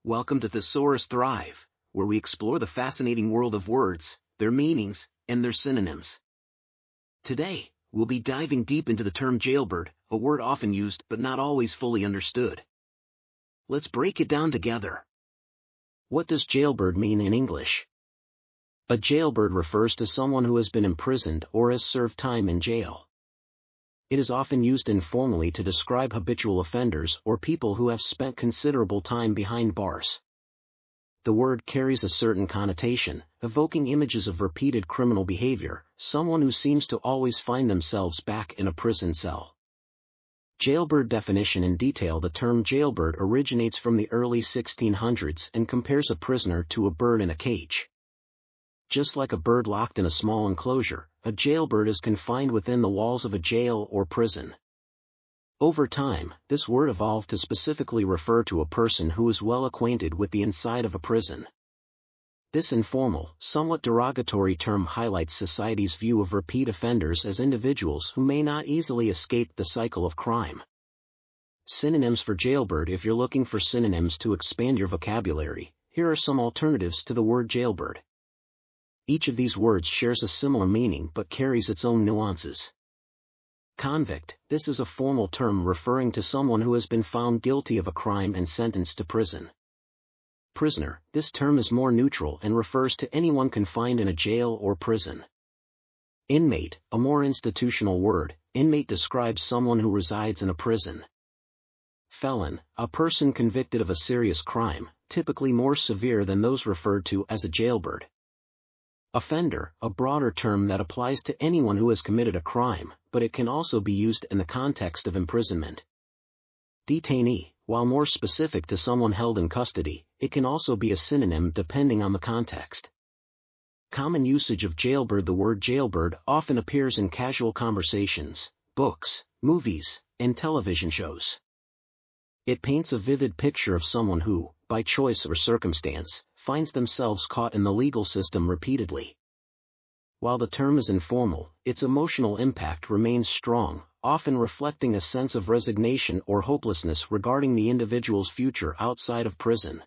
Welcome to Thesaurus Thrive, where we explore the fascinating world of words, their meanings, and their synonyms. Today, we'll be diving deep into the term jailbird, a word often used but not always fully understood. Let's break it down together. What does jailbird mean in English? A jailbird refers to someone who has been imprisoned or has served time in jail. It is often used informally to describe habitual offenders or people who have spent considerable time behind bars. The word carries a certain connotation, evoking images of repeated criminal behavior, someone who seems to always find themselves back in a prison cell. Jailbird definition in detail. The term jailbird originates from the early 1600s and compares a prisoner to a bird in a cage. Just like a bird locked in a small enclosure, a jailbird is confined within the walls of a jail or prison. Over time, this word evolved to specifically refer to a person who is well acquainted with the inside of a prison. This informal, somewhat derogatory term highlights society's view of repeat offenders as individuals who may not easily escape the cycle of crime. Synonyms for jailbird. If you're looking for synonyms to expand your vocabulary, here are some alternatives to the word jailbird. Each of these words shares a similar meaning but carries its own nuances. Convict. This is a formal term referring to someone who has been found guilty of a crime and sentenced to prison. Prisoner. This term is more neutral and refers to anyone confined in a jail or prison. Inmate. A more institutional word, inmate describes someone who resides in a prison. Felon. A person convicted of a serious crime, typically more severe than those referred to as a jailbird. Offender, a broader term that applies to anyone who has committed a crime, but it can also be used in the context of imprisonment. Detainee, while more specific to someone held in custody, it can also be a synonym depending on the context. Common usage of jailbird. The word jailbird often appears in casual conversations, books, movies, and television shows. It paints a vivid picture of someone who, by choice or circumstance, finds themselves caught in the legal system repeatedly. While the term is informal, its emotional impact remains strong, often reflecting a sense of resignation or hopelessness regarding the individual's future outside of prison.